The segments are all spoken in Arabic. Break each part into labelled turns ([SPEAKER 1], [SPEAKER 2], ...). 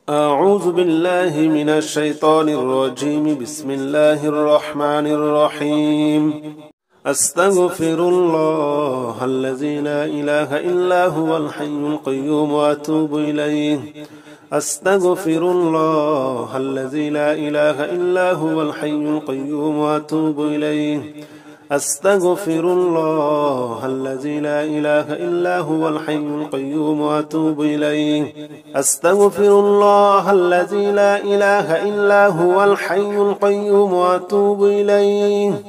[SPEAKER 1] أعوذ بالله من الشيطان الرجيم. بسم الله الرحمن الرحيم. أستغفر الله الذي لا إله إلا هو الحي القيوم وأتوب إليه. أستغفر الله الذي لا إله إلا هو الحي القيوم وأتوب إليه. أستغفر الله الذي لا إله إلا هو الحي القيوم وأتوب إليه. أستغفر الله الذي لا إله إلا هو الحي القيوم وأتوب إليه.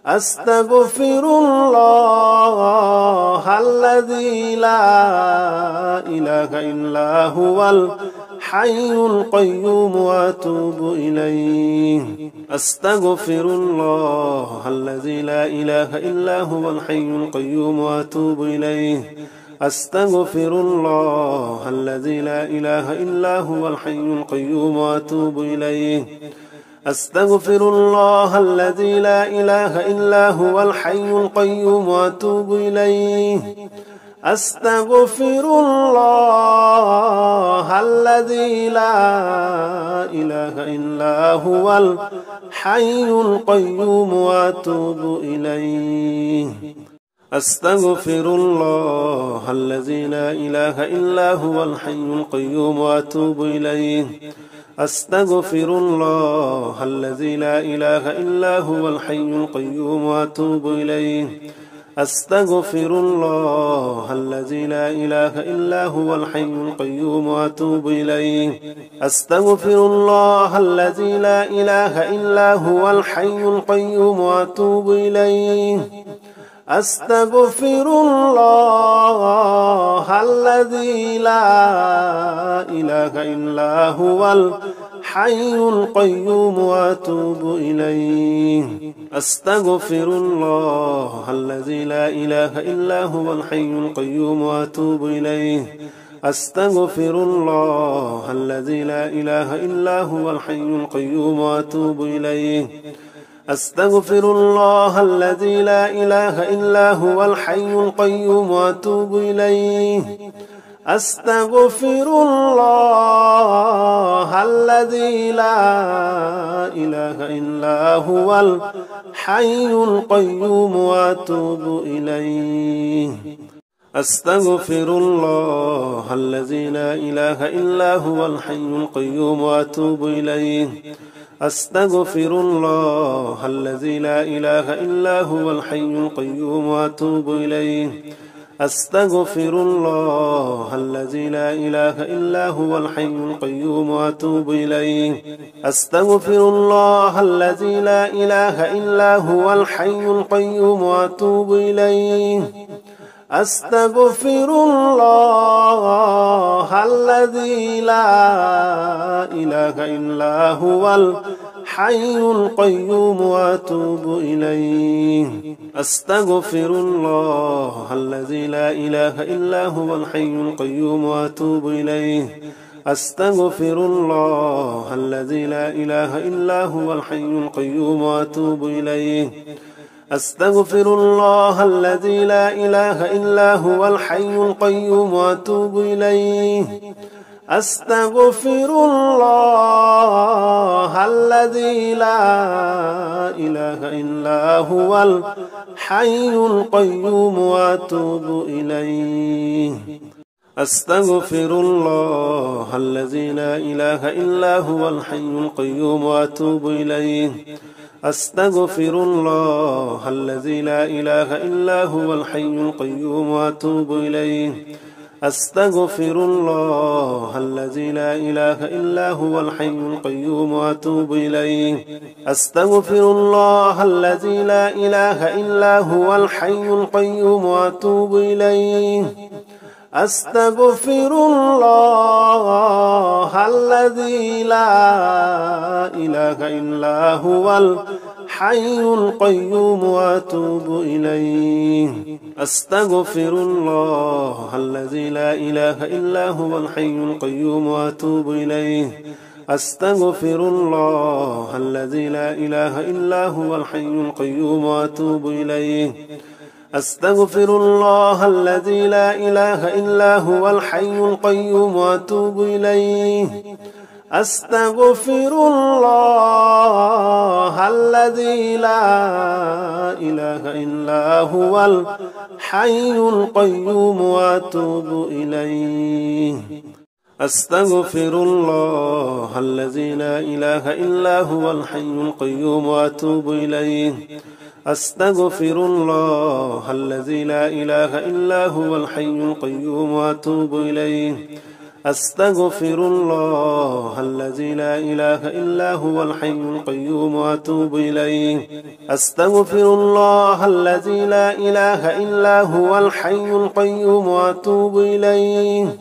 [SPEAKER 1] أستغفر الله الذي لا إله إلا هو الحي القيوم وأتوب إليه. أستغفر الله الذي لا إله إلا هو الحي القيوم وأتوب إليه. أستغفر الله الذي لا إله إلا هو الحي القيوم وأتوب إليه. أستغفر الله الذي لا إله إلا هو الحي القيوم وأتوب إليه. أستغفر الله الذي لا إله إلا هو الحي القيوم وأتوب إليه. أستغفر الله الذي لا إله إلا هو الحي القيوم وأتوب إليه. أستغفر الله الذي لا إله إلا هو الحي القيوم وأتوب إليه. أستغفر الله الذي لا إله إلا هو الحي القيوم وأتوب إليه. أستغفر الله الذي لا إله إلا هو الحي القيوم وأتوب إليه. أستغفر الله الذي لا إله إلا هو الحي القيوم وأتوب إليه. أستغفر الله الذي لا إله إلا هو الحي القيوم وأتوب إليه. أستغفر الله الذي لا إله إلا هو الحي القيوم وأتوب إليه. أستغفر الله الذي لا إله إلا هو الحي القيوم وأتوب إليه. أستغفر الله الذي لا إله إلا هو الحي القيوم وأتوب إليه. أستغفر الله الذي لا إله إلا هو الحي القيوم وأتوب إليه. أستغفر الله الذي لا إله إلا هو الحي القيوم وأتوب إليه. أستغفر الله الذي لا إله إلا هو الحي القيوم وأتوب إليه. أستغفر الله الذي لا إله إلا هو الحي القيوم وأتوب إليه. أستغفر الله الذي لا إله إلا هو الحي القيوم وأتوب إليه. أستغفر الله الذي لا إله إلا هو الحي القيوم وأتوب إليه. أستغفر الله الذي لا إله إلا هو الحي القيوم وأتوب إليه. أستغفر الله الذي لا إله إلا هو الحي القيوم وأتوب إليه. أستغفر الله الذي لا إله إلا هو الحي القيوم وأتوب إليه. أستغفر الله الذي لا إله إلا هو الحي القيوم وأتوب إليه. أستغفر الله الذي لا إله إلا هو الحي القيوم وأتوب إليه. أستغفر الله الذي لا إله إلا هو الحي القيوم وأتوب إليه. أستغفر الله الذي لا إله إلا هو الحي القيوم وأتوب إليه. أستغفر الله الذي لا إله إلا هو الحي القيوم وأتوب إليه. أستغفر الله الذي لا إله إلا هو الحي القيوم وأتوب إليه. أستغفر الله الذي لا إله إلا هو الحي القيوم وأتوب إليه. أستغفر الله الذي لا إله إلا هو الحي القيوم وأتوب إليه. أستغفر الله الذي لا إله إلا هو الحي القيوم وأتوب إليه. أستغفر الله الذي لا إله إلا هو الحي القيوم وأتوب إليه. أستغفر الله الذي لا إله إلا هو الحي القيوم وأتوب إليه. أستغفر الله الذي لا إله إلا هو الحي القيوم وأتوب إليه. أستغفر الله الذي لا إله إلا هو الحي القيوم وأتوب إليه.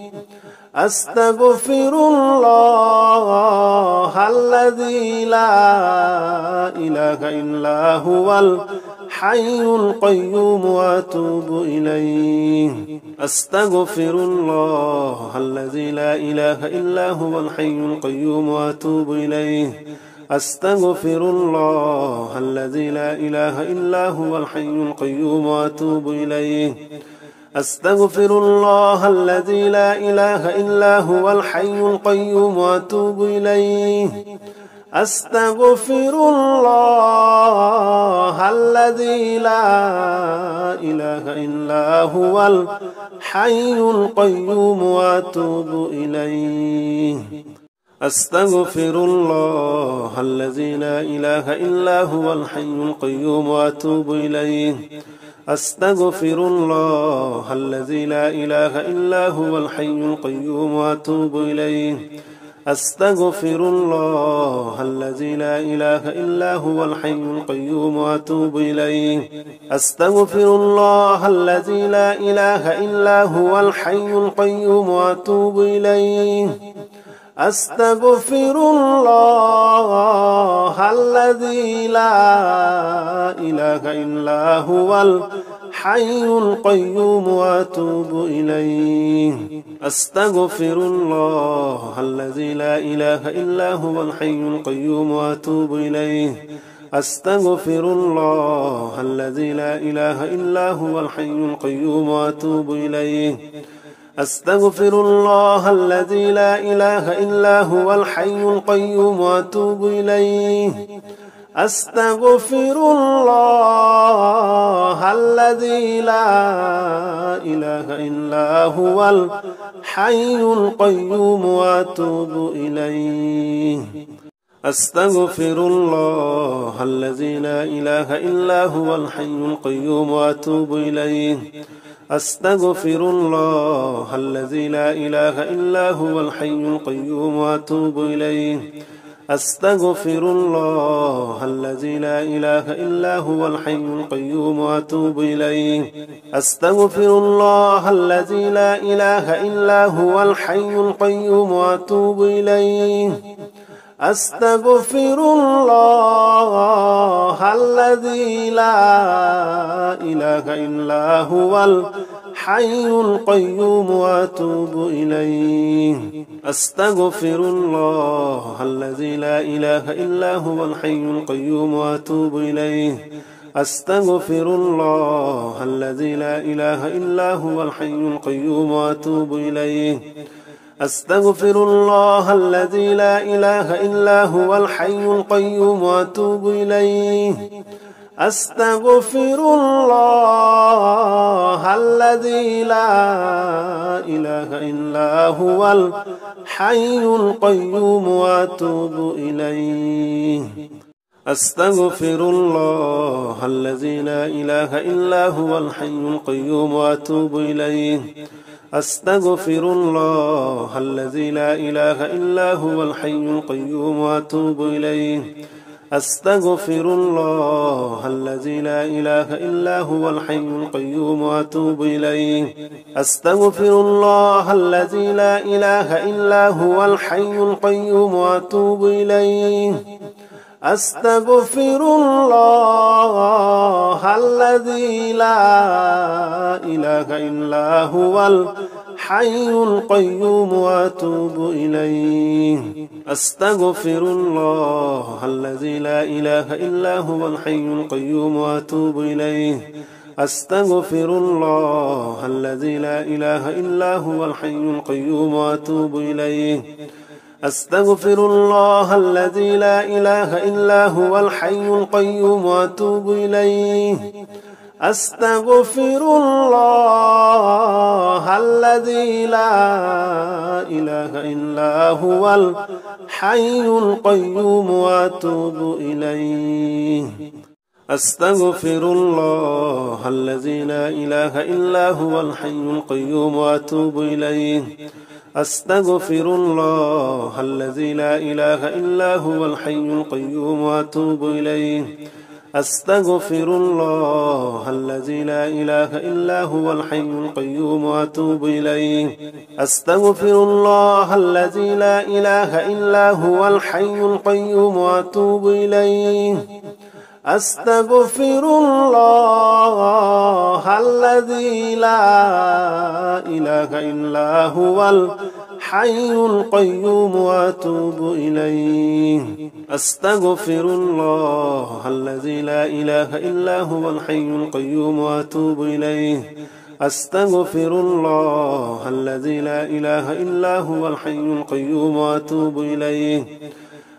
[SPEAKER 1] أستغفر الله الذي لا إله إلا هو الحي القيوم وأتوب إليه. أستغفر الله الذي لا إله إلا هو الحي القيوم وأتوب إليه. أستغفر الله الذي لا إله إلا هو الحي القيوم وأتوب إليه. أستغفر الله الذي لا إله إلا هو الحي القيوم وأتوب إليه. أستغفر الله الذي لا إله إلا هو الحي القيوم وأتوب إليه. أستغفر الله الذي لا إله إلا هو الحي القيوم وأتوب إليه. أستغفر الله الذي لا إله إلا هو الحي القيوم وأتوب إليه. أستغفر الله الذي لا إله إلا هو الحي القيوم وأتوب إليه. أستغفر الله الذي لا إله إلا هو الحي القيوم وأتوب إليه. أستغفر الله الذي لا إله إلا هو الحي القيوم وأتوب إليه. أستغفر الله الذي لا إله إلا هو الحي القيوم وأتوب إليه. أستغفر الله الذي لا إله إلا هو الحي القيوم وأتوب إليه. أستغفر الله الذي لا إله إلا هو الحي القيوم وأتوب إليه. أستغفر الله الذي لا إله إلا هو الحي القيوم وأتوب إليه. أستغفر الله الذي لا إله إلا هو الحي القيوم وأتوب إليه. أستغفر الله الذي لا إله إلا هو الحي القيوم وأتوب إليه. أستغفر الله الذي لا إله إلا هو الحي القيوم وأتوب إليه. أستغفر الله الذي لا إله إلا هو الحي القيوم وأتوب إليه. أستغفر الله الذي لا إله إلا هو الحي القيوم وأتوب إليه. أستغفر الله الذي لا إله إلا هو الحي القيوم وأتوب إليه. أستغفر الله الذي لا إله إلا هو الحي القيوم وأتوب إليه. أستغفر الله الذي لا إله إلا هو الحي القيوم وأتوب إليه. أستغفر الله الذي لا إله إلا هو الحي القيوم وأتوب إليه. أستغفر الله الذي لا إله إلا هو الحي القيوم وأتوب إليه. أستغفر الله الذي لا إله إلا هو الحي القيوم وأتوب إليه. أستغفر الله الذي لا إله إلا هو الحي القيوم وأتوب إليه. أستغفر الله الذي لا إله إلا هو الحي القيوم وأتوب إليه. أستغفر الله الذي لا إله إلا هو الحي القيوم وأتوب إليه. أستغفر الله الذي لا إله إلا هو الحي القيوم وأتوب إليه. أستغفر الله الذي لا إله إلا هو الحي القيوم وأتوب إليه أستغفر الله الذي لا إله إلا هو الحي القيوم وأتوب إليه أستغفر الله الذي لا إله إلا هو الحي القيوم وأتوب إليه أستغفر الله الذي لا إله إلا هو الحي القيوم وأتوب إليه أستغفر الله الذي لا إله إلا هو الحي القيوم وأتوب إليه أستغفر الله الذي لا إله إلا هو الحي القيوم وأتوب إليه أستغفر الله الذي لا إله إلا هو الحي القيوم وأتوب إليه أستغفر الله الذي لا إله إلا هو الحي القيوم وأتوب إليه أستغفر الله الذي لا إله إلا هو الحي القيوم وأتوب إليه أستغفر الله الذي لا إله إلا هو الحي القيوم وأتوب إليه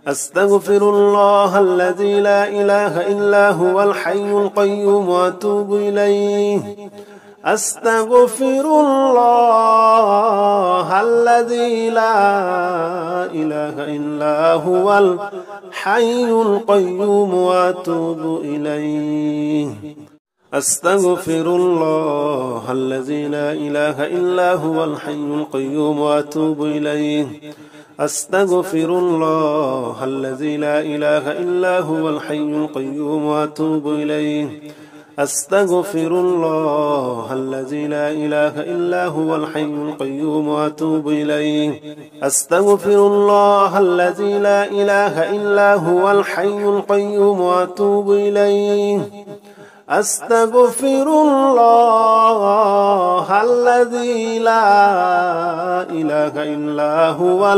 [SPEAKER 1] أستغفر الله الذي لا إله إلا هو الحي القيوم وأتوب إليه أستغفر الله الذي لا إله إلا هو الحي القيوم وأتوب إليه أستغفر الله الذي لا إله إلا هو الحي القيوم وأتوب إليه أستغفر الله الذي لا إله إلا هو الحي القيوم وأتوب إليه أستغفر الله الذي لا إله إلا هو الحي القيوم وأتوب إليه أستغفر الله الذي لا إله إلا هو الحي القيوم وأتوب إليه أستغفر الله الذي لا إله إلا هو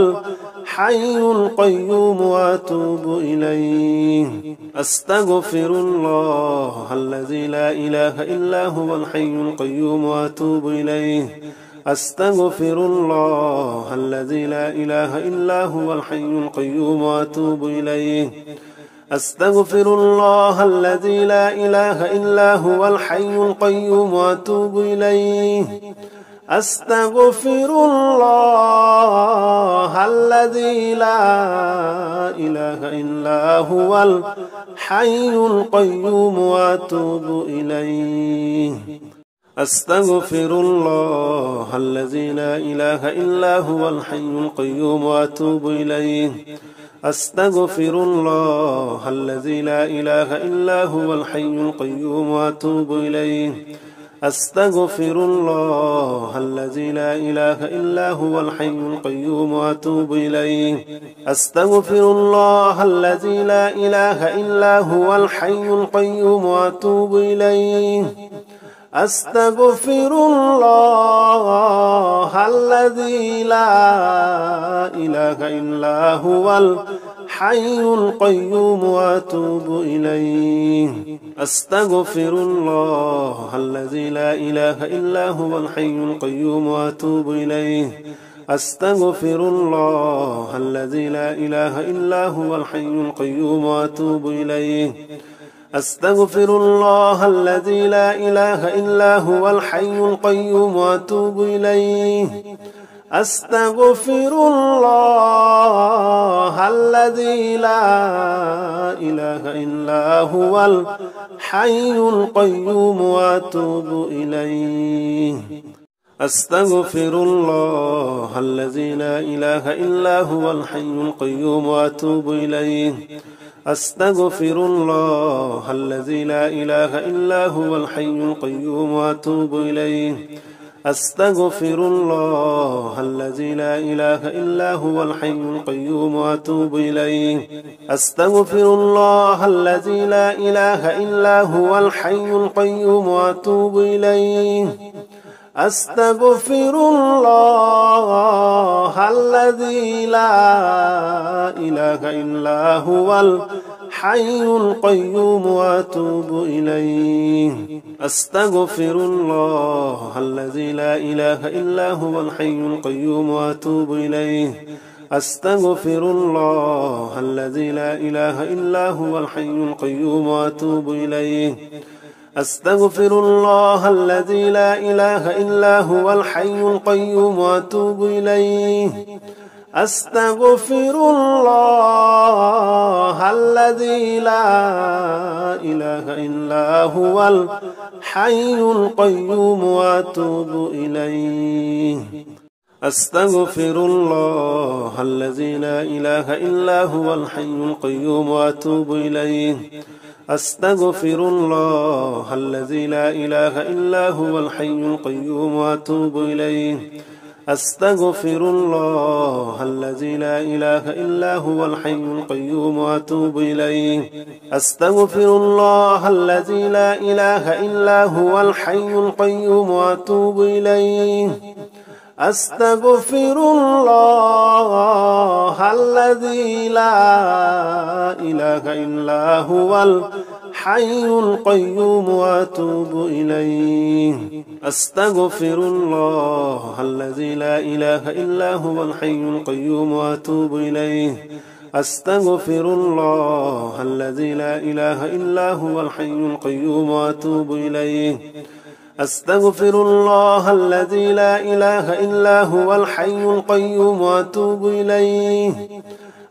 [SPEAKER 1] الحي القيوم وأتوب إليه أستغفر الله الذي لا إله إلا هو الحي القيوم وأتوب إليه أستغفر الله الذي لا إله إلا هو الحي القيوم وأتوب إليه أستغفر الله الذي لا إله إلا هو الحي القيوم وأتوب إليه أستغفر الله الذي لا إله إلا هو الحي القيوم وأتوب إليه أستغفر الله الذي لا إله إلا هو الحي القيوم وأتوب إليه أستغفر الله الذي لا إله إلا هو الحي القيوم وأتوب إليه أستغفر الله الذي لا إله إلا هو الحي القيوم وأتوب إليه أستغفر الله الذي لا إله إلا هو الحي القيوم وأتوب إليه أستغفر الله الذي لا إله إلا هو الحي القيوم وأتوب إليه أستغفر الله الذي لا إله إلا هو الحي القيوم وأتوب إليه أستغفر الله الذي لا إله إلا هو الحي القيوم وأتوب إليه أستغفر الله الذي لا إله إلا هو الحي القيوم وأتوب إليه أستغفر الله الذي لا إله إلا هو الحي القيوم وأتوب إليه أستغفر الله الذي لا إله إلا هو الحي القيوم وأتوب إليه أستغفر الله الذي لا إله إلا هو الحي القيوم وأتوب إليه أستغفر الله الذي لا إله إلا هو الحي القيوم وأتوب إليه أستغفر الله الذي لا إله إلا هو الحي القيوم وأتوب إليه أستغفر الله الذي لا إله إلا هو الحي القيوم وأتوب إليه. أستغفر الله الذي لا إله إلا هو الحي القيوم وأتوب إليه. أستغفر الله الذي لا إله إلا هو الحي القيوم وأتوب إليه. أستغفر الله الذي لا إله إلا هو الحي القيوم وأتوب إليه. أستغفر الله الذي لا إله إلا هو الحي القيوم وأتوب إليه. أستغفر الله الذي لا إله إلا هو الحي القيوم وأتوب إليه. أستغفر الله الذي لا إله إلا هو الحي القيوم وأتوب إليه. أستغفر الله الذي لا إله إلا هو الحي القيوم وأتوب إليه. أستغفر الله الذي لا إله إلا هو الحي القيوم وأتوب إليه. أستغفر الله الذي لا إله إلا هو الحي القيوم وأتوب إليه. أستغفر الله الذي لا إله إلا هو الحي القيوم وأتوب إليه. أستغفر الله الذي لا إله إلا هو الحي القيوم وأتوب إليه. أستغفر الله الذي لا إله إلا هو الحي القيوم وأتوب إليه.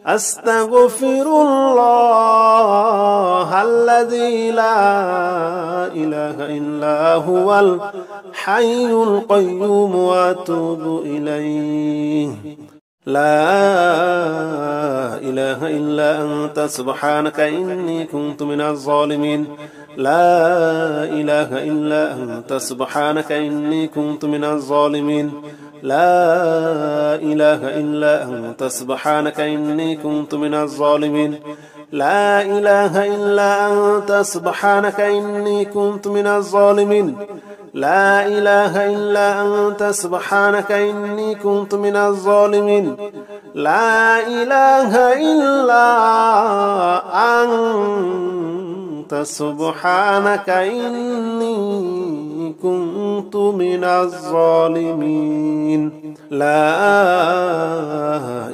[SPEAKER 1] أستغفر الله الذي لا إله إلا هو الحي القيوم وأتوب إليه. لا إله إلا أنت سبحانك إني كنت من الظالمين. لا إله إلا أنت سبحانك إني كنت من الظالمين. لا إله إلا أنت سبحانك إني كنت من الظالمين. لا إله إلا أنت سبحانك إني كنت من الظالمين. لا إله إلا أنت سبحانك إني كنت من الظالمين. لا إله إلا أنت سبحانك إني كنت من الظالمين. لا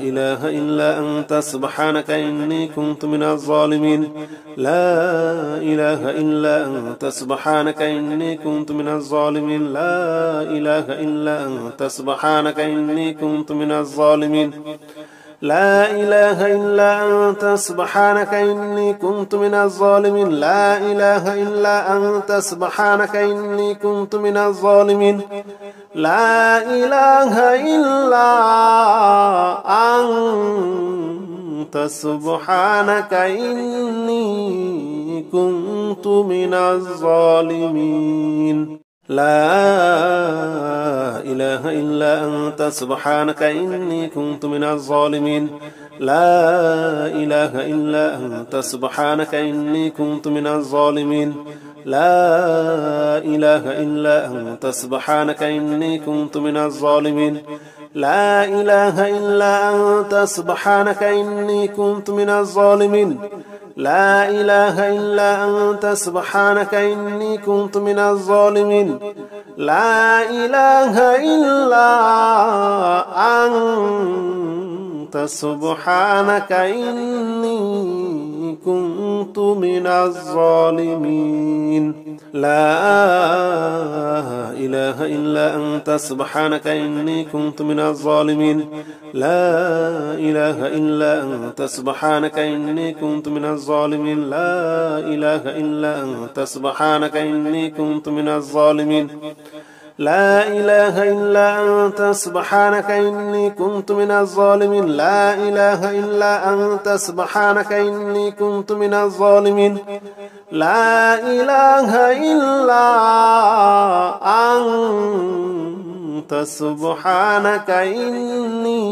[SPEAKER 1] إله إلا أنت سبحانك إني كنت من الظالمين. لا إله إلا أنت سبحانك إني كنت من الظالمين. لا إله إلا أنت سبحانك إني كنت من الظالمين. لا إله إلا أنت سبحانك إني كنت من الظالمين. لا إله إلا أنت سبحانك إني كنت من الظالمين. لا إله إلا أنت سبحانك إني كنت من الظالمين. لا إله إلا أنت سبحانك إني كنت من الظالمين. لا إله إلا أنت سبحانك إني كنت من الظالمين. لا إله إلا أنت سبحانك إني كنت من الظالمين. لا إله إلا أنت سبحانك إني كنت من الظالمين. لا إله إلا أنت سبحانك إني كنت من الظالمين. لا إله إلا أنت سبحانك إني كنت من الظالمين. لا إله إلا أنت سبحانك إني كنت من الظالمين. لا إله إلا أنت سبحانك إني كنت من الظالمين. لا إله إلا أنت سبحانك إني كنت من الظالمين. لا إله إلا أنت سبحانك إني كنت من الظالمين. لا إله إلا أنت سبحانك إني كنت من الظالمين. لا إله إلا أنت سبحانك إني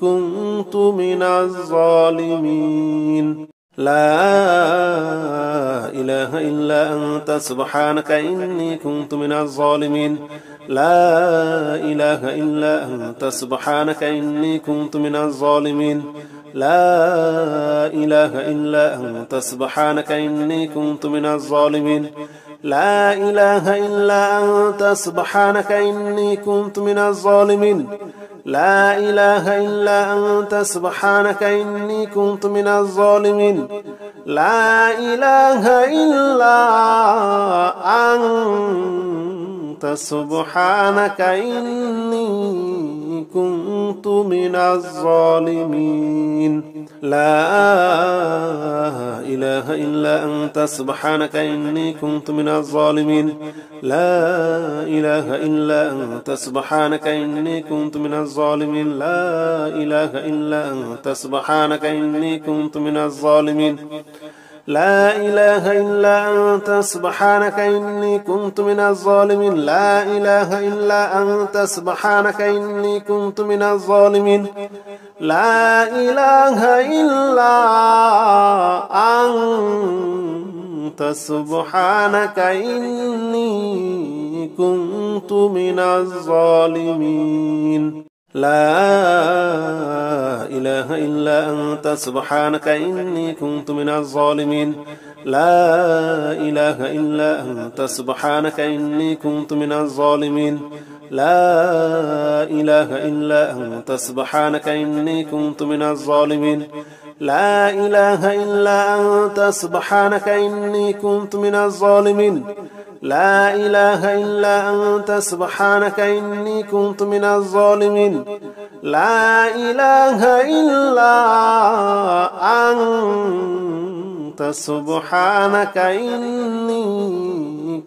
[SPEAKER 1] كنت من الظالمين. لا إله إلا أنت سبحانك إني كنت من الظالمين. لا إله إلا أنت سبحانك إني كنت من الظالمين. لا إله إلا أنت سبحانك إني كنت من الظالمين لا إله إلا أنت سبحانك إني كنت من الظالمين لا إله إلا أنت سبحانك إني كنت من الظالمين لا إله إلا أنت سبحانك إني كنت من الظالمين لا إله إلا أنت سبحانك إني كنت من الظالمين لا إله إلا أنت سبحانك إني كنت من الظالمين لا إله إلا أنت سبحانك إني كنت من الظالمين لا إله إلا أنت سبحانك إني كنت من الظالمين لا إله إلا أنت سبحانك إني كنت من الظالمين لا إله إلا أنت سبحانك إني كنت من الظالمين لا إله إلا أنت سبحانك إني كنت من الظالمين لا إله إلا أنت سبحانك إني كنت من الظالمين لا إله إلا أنت سبحانك إني كنت من الظالمين لا إله إلا أنت سبحانك إني كنت من الظالمين لا إله إلا أنت سبحانك إني كنت من الظالمين لا إله إلا أنت سبحانك إني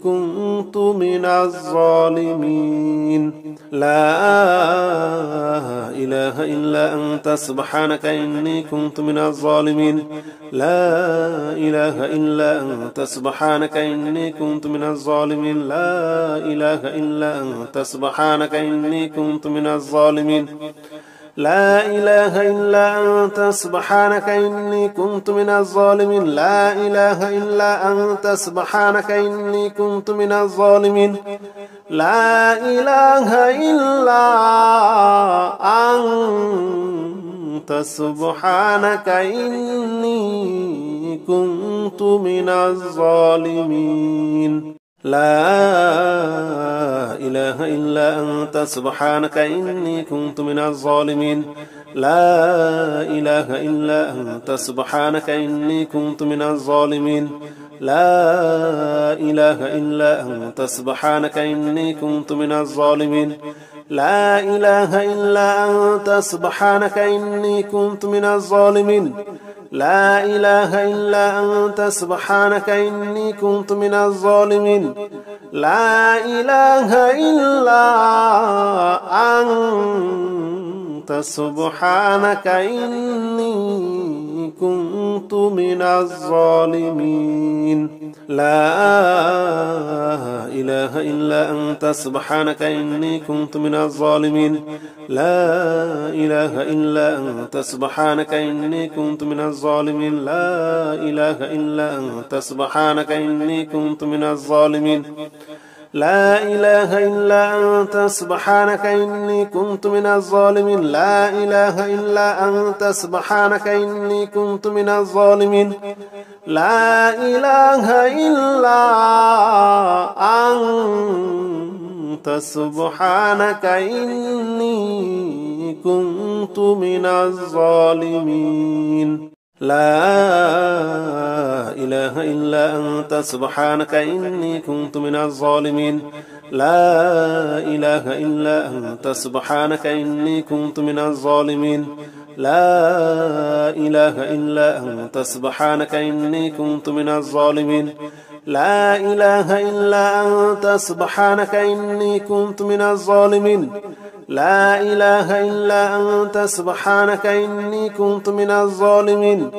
[SPEAKER 1] كنت من الظالمين لا إله إلا أنت سبحانك إني كنت من الظالمين لا إله إلا أنت سبحانك إني كنت من الظالمين لا إله إلا أنت سبحانك إني كنت من الظالمين لا إله إلا أنت سبحانك إني كنت من الظالمين لا إله إلا أنت سبحانك إني كنت من الظالمين لا إله إلا أنت سبحانك إني كنت من الظالمين لا إله إلا أنت سبحانك إني كنت من الظالمين لا إله إلا أنت سبحانك إني كنت من الظالمين لا إله إلا أنت سبحانك إني كنت من الظالمين لا إله إلا أنت سبحانك إني كنت من الظالمين لا إله إلا أنت سبحانك إني كنت من الظالمين لا إله إلا أنت سبحانك إني كنت من الظالمين لا إله إلا أنت سبحانك إني كنت من الظالمين لا إله إلا أنت سبحانك إني كنت من الظالمين لا إله إلا أنت سبحانك إني كنت من الظالمين لا إله إلا أنت سبحانك إني كنت من الظالمين لا إله إلا أنت سبحانك إني كنت من الظالمين لا إله إلا أنت سبحانك إني كنت من الظالمين لا إله إلا أنت سبحانك إني كنت من الظالمين لا إله إلا أنت سبحانك إني كنت من الظالمين لا إله إلا أنت سبحانك إني كنت من الظالمين لا إله إلا أنت سبحانك إني كنت من الظالمين لا إله إلا أنت سبحانك إني كنت من الظالمين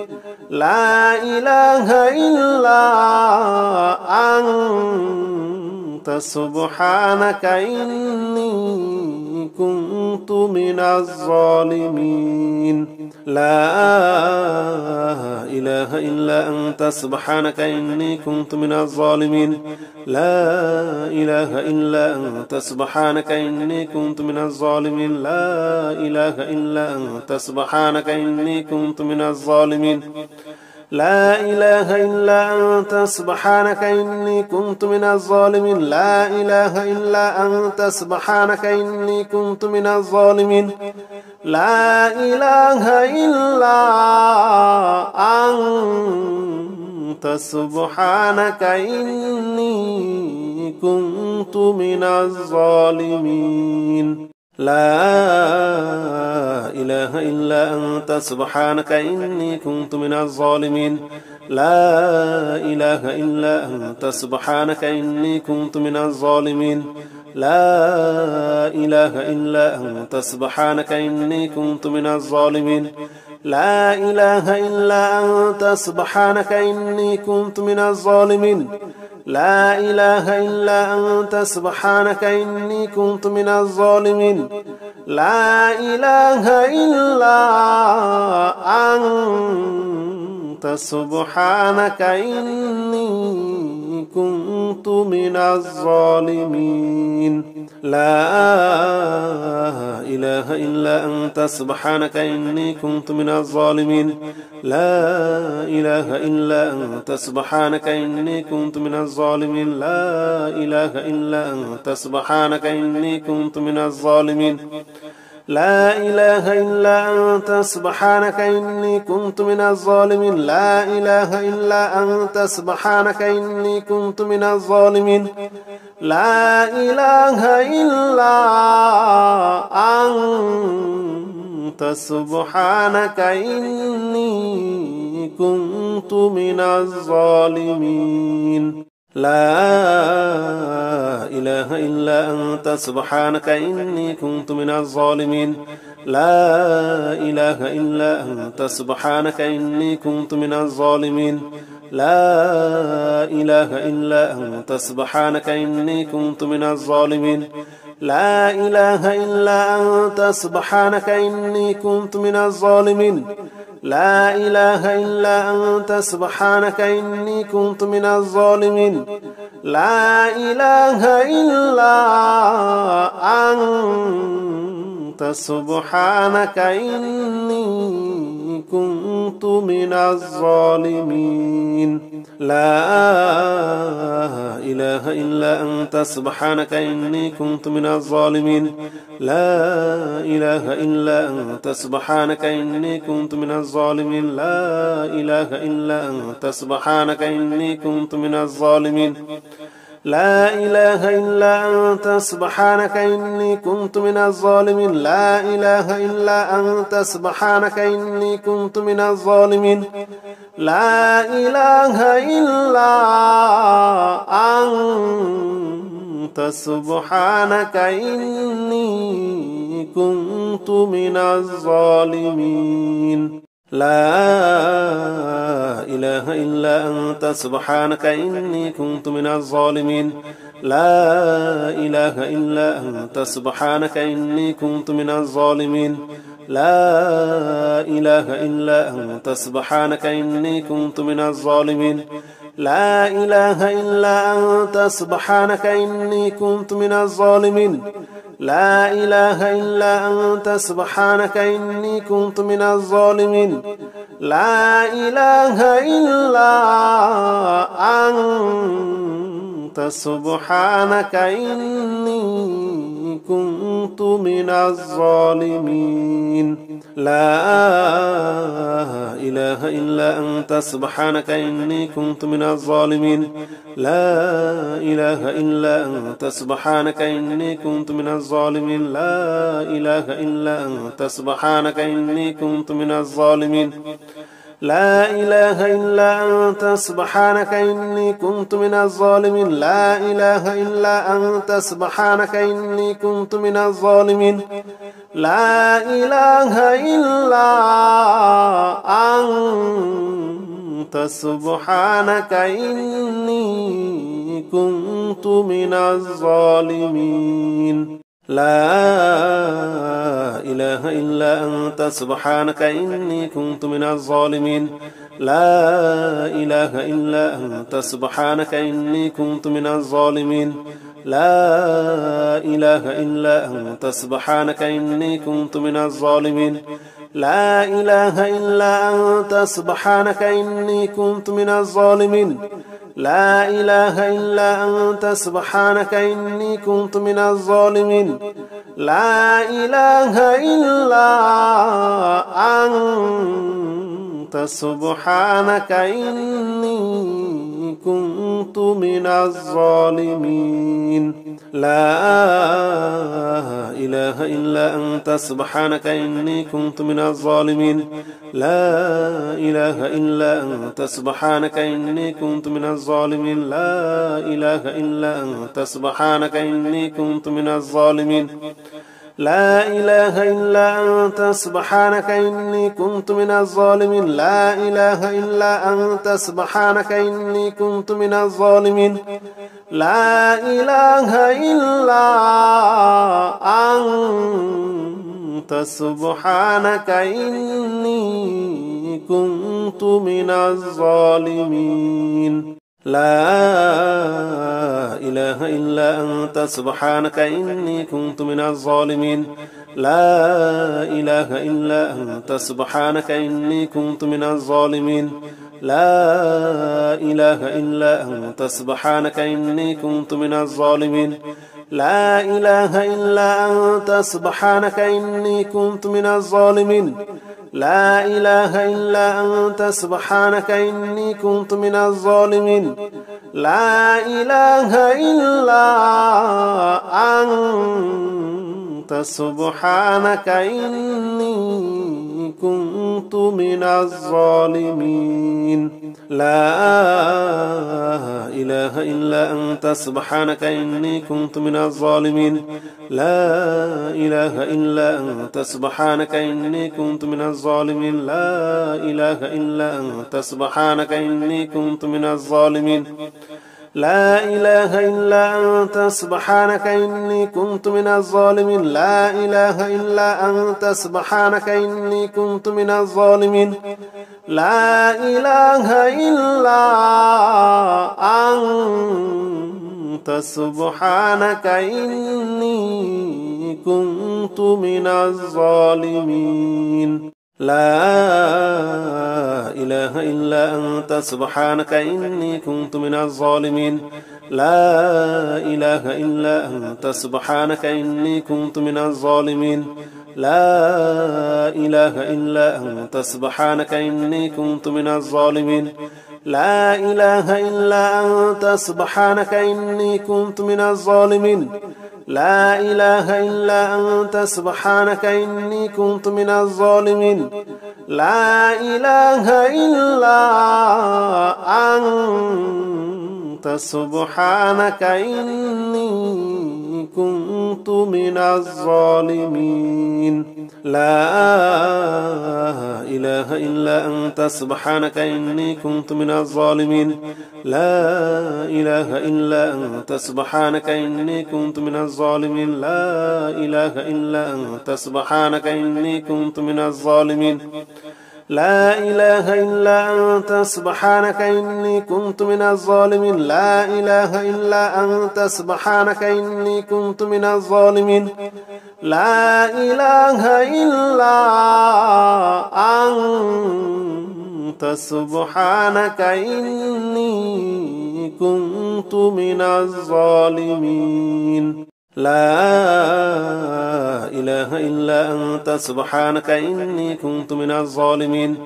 [SPEAKER 1] لا إله إلا أنت سبحانك إني كنت من الظالمين لا إله إلا أنت سبحانك إني كنت من الظالمين لا إله إلا أنت سبحانك إني كنت من الظالمين لا إله إلا أنت سبحانك إني كنت من الظالمين لا إله إلا أنت سبحانك إني كنت من الظالمين لا إله إلا أنت سبحانك إني كنت من الظالمين لا إله إلا أنت سبحانك إني كنت من الظالمين لا إله إلا أنت سبحانك إني كنت من الظالمين لا إله إلا أنت سبحانك إني كنت من الظالمين لا إله إلا أنت سبحانك إني كنت من الظالمين لا إله إلا أنت سبحانك إني كنت من الظالمين لا إله إلا أنت سبحانك إني كنت من الظالمين لا إله إلا أنت سبحانك إني كنت من الظالمين لا إله إلا أنت سبحانك إني كنت من الظالمين لا إله إلا أنت سبحانك إني كنت من الظالمين لا إله إلا أنت سبحانك إني كنت من الظالمين لا إله إلا أنت سبحانك إني كنت من الظالمين لا إله إلا أنت سبحانك إني كنت من الظالمين لا إله إلا أنت سبحانك إني كنت من الظالمين لا إله إلا أنت سبحانك إني كنت من الظالمين لا إله إلا أنت سبحانك إني كنت من الظالمين لا إله إلا أنت سبحانك إني كنت من الظالمين لا إله إلا أنت سبحانك إني كنت من الظالمين لا إله إلا أنت سبحانك إني كنت من الظالمين لا إله إلا أنت سبحانك إني كنت من الظالمين لا إله إلا أنت سبحانك إني كنت من الظالمين لا إله إلا أنت سبحانك إني كنت من الظالمين لا إله إلا أنت سبحانك إني كنت من الظالمين لا إله إلا أنت سبحانك إني كنت من الظالمين لا إله إلا أنت سبحانك إني كنت من الظالمين لا إله إلا أنت سبحانك إني كنت من الظالمين لا إله إلا أنت سبحانك إني كنت من الظالمين لا إله إلا أنت سبحانك إني كنت من الظالمين لا إله إلا أنت سبحانك إني كنت من الظالمين لا إله إلا أنت سبحانك إني كنت من الظالمين لا إله إلا أنت سبحانك إني كنت من الظالمين لا إله إلا أنت سبحانك إني كنت من الظالمين لا إله إلا أنت سبحانك إني كنت من الظالمين لا إله إلا أنت سبحانك إني كنت من الظالمين لا إله إلا أنت سبحانك إني كنت من الظالمين لا إله إلا أنت سبحانك إني كنت من الظالمين لا إله إلا أنت سبحانك إني كنت من الظالمين لا إله إلا أنت سبحانك إني كنت من الظالمين لا إله إلا أنت سبحانك إني كنت من الظالمين لا إله إلا أنت سبحانك إني كنت من الظالمين لا إله إلا أنت سبحانك إني كنت من الظالمين لا إله إلا أنت سبحانك إني كنت من الظالمين لا إله إلا أنت سبحانك إني كنت من الظالمين لا إله إلا أنت سبحانك إني كنت من الظالمين لا إله إلا أنت سبحانك إني كنت من الظالمين لا إله إلا أنت سبحانك إني كنت من الظالمين لا إله إلا أنت سبحانك إني كنت من الظالمين لا إله إلا أنت سبحانك إني كنت من الظالمين لا إله إلا أنت سبحانك إني كنت من الظالمين لا إله إلا أنت سبحانك إني كنت من الظالمين لا إله إلا أنت سبحانك إني كنت من الظالمين لا إله إلا أنت سبحانك إني كنت من الظالمين لا إله إلا أنت سبحانك إني كنت من الظالمين لا إله إلا أنت سبحانك إني كنت من الظالمين لا إله إلا أنت سبحانك إني كنت من الظالمين لا إله إلا أنت سبحانك إني كنت من الظالمين لا إله إلا أنت سبحانك إني كنت من الظالمين لا إله إلا أنت سبحانك إني كنت من الظالمين لا إله إلا أنت سبحانك إني كنت من الظالمين لا إله إلا أنت سبحانك إني كنت من الظالمين لا إله إلا أنت سبحانك إني كنت من الظالمين لا إله إلا أنت سبحانك إني كنت من الظالمين لا إله إلا أنت سبحانك إني كنت من الظالمين لا إله إلا أنت سبحانك إني كنت من الظالمين لا إله إلا أنت سبحانك إني كنت من الظالمين لا إله إلا أنت سبحانك إني كنت من الظالمين لا إله إلا أنت سبحانك إني كنت من الظالمين لا إله إلا أنت سبحانك إني كنت من الظالمين لا إله إلا أنت سبحانك إني كنت من الظالمين لا إله إلا أنت سبحانك إني كنت من الظالمين لا إله إلا أنت سبحانك إني كنت من الظالمين لا إله إلا أنت سبحانك إني كنت من الظالمين لا إله إلا أنت سبحانك إني كنت من الظالمين لا إله إلا أنت سبحانك إني كنت من الظالمين لا إله إلا أنت سبحانك إني كنت من الظالمين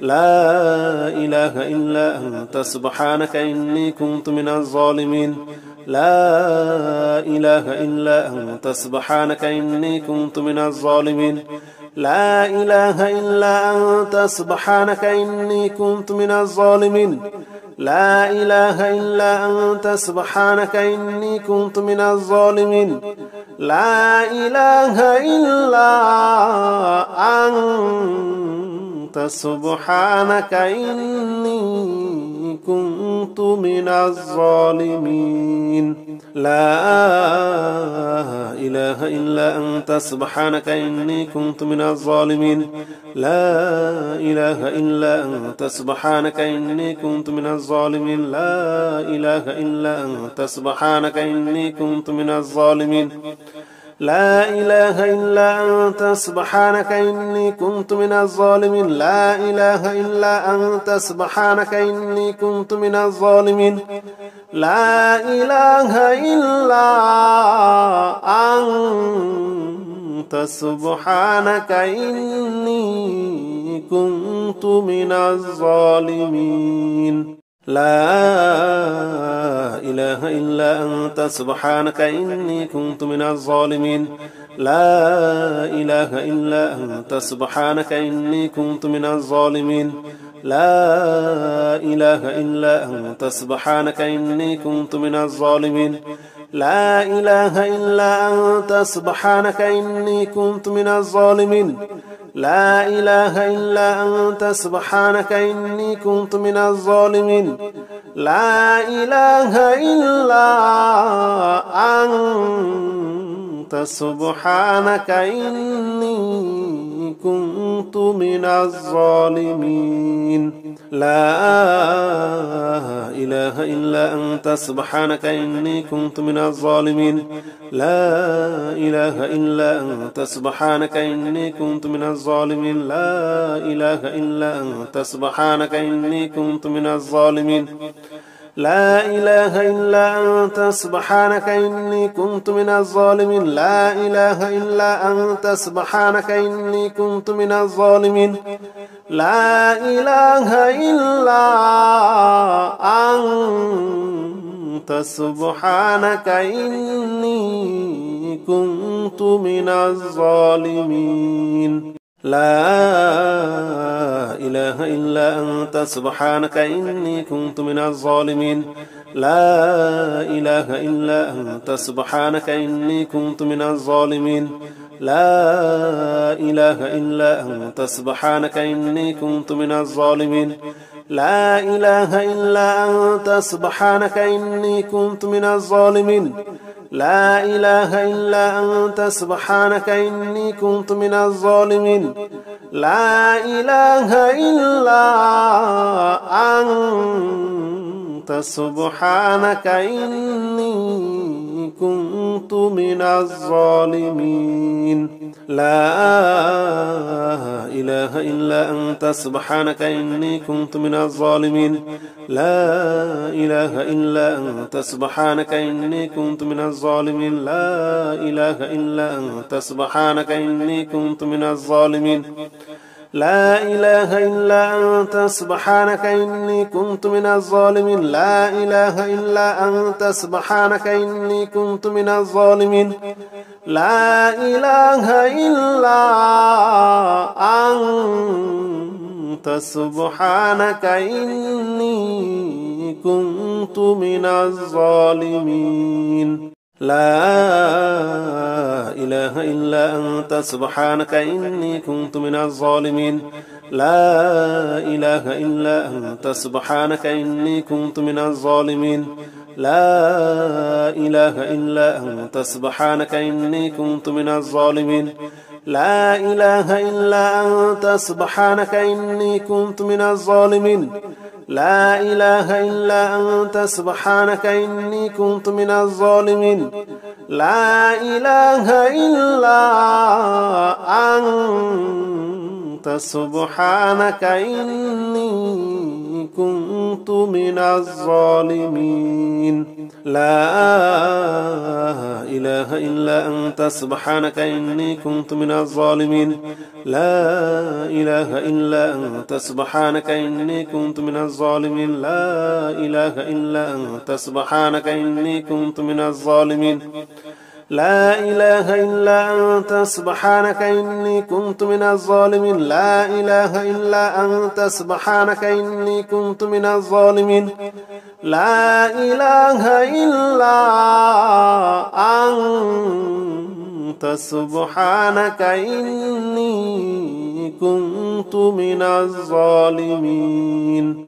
[SPEAKER 1] لا إله إلا أنت سبحانك إني كنت من الظالمين لا إله إلا أنت سبحانك إني كنت من الظالمين لا إله إلا أنت سبحانك إني كنت من الظالمين لا إله إلا أنت سبحانك إني كنت من الظالمين لا إله إلا أنت سبحانك إني كنت من الظالمين لا إله إلا أنت سبحانك إني كنت من الظالمين لا إله إلا أنت سبحانك إني كنت من الظالمين لا إله إلا أنت سبحانك إني كنت من الظالمين لا إله إلا أنت سبحانك إني كنت من الظالمين لا إله إلا أنت سبحانك إني كنت من الظالمين لا إله إلا أنت سبحانك إني كنت من الظالمين لا إله إلا أنت سبحانك إني كنت من الظالمين لا إله إلا أنت سبحانك إني كنت من الظالمين لا إله إلا أنت سبحانك إني كنت من الظالمين لا إله إلا أنت سبحانك إني كنت من الظالمين لا إله إلا أنت سبحانك إني كنت من الظالمين لا إله إلا أنت سبحانك إني كنت من الظالمين لا إله إلا أنت سبحانك إني كنت من الظالمين لا إله إلا أنت سبحانك إني كنت من الظالمين لا إله إلا أنت سبحانك إني كنت من الظالمين لا إله إلا أنت سبحانك إني كنت من الظالمين لا إله إلا أنت سبحانك إني كنت من الظالمين لا إله إلا أنت سبحانك إني كنت من الظالمين لا إله إلا أنت سبحانك إني كنت من الظالمين لا إله إلا أنت سبحانك إني كنت من الظالمين لا إله إلا أنت سبحانك إني كنت من الظالمين لا إله إلا أنت سبحانك إني كنت من الظالمين لا إله إلا أنت سبحانك إني كنت من الظالمين لا إله إلا أنت سبحانك إني كنت من الظالمين لا إله إلا أنت سبحانك إني كنت من الظالمين لا إله إلا أنت سبحانك إني كنت من الظالمين لا إله إلا أنت سبحانك إني كنت من الظالمين لا إله إلا أنت سبحانك إني كنت من الظالمين لا إله إلا أنت سبحانك إني كنت من الظالمين لا إله إلا أنت سبحانك إني كنت من الظالمين لا إله إلا أنت سبحانك إني كنت من الظالمين لا إله إلا أنت سبحانك إني كنت من الظالمين لا إله إلا أنت سبحانك إني كنت من الظالمين لا إله إلا أنت سبحانك إني كنت من الظالمين لا إله إلا أنت سبحانك إني كنت من الظالمين لا إله إلا أنت سبحانك إني كنت من الظالمين لا إله إلا أنت سبحانك إني كنت من الظالمين لا إله إلا أنت سبحانك إني كنت من الظالمين لا إله إلا أنت سبحانك إني كنت من الظالمين لا إله إلا أنت سبحانك إني كنت من الظالمين لا إله إلا أنت سبحانك إني كنت من الظالمين لا إله إلا أنت سبحانك إني كنت من الظالمين.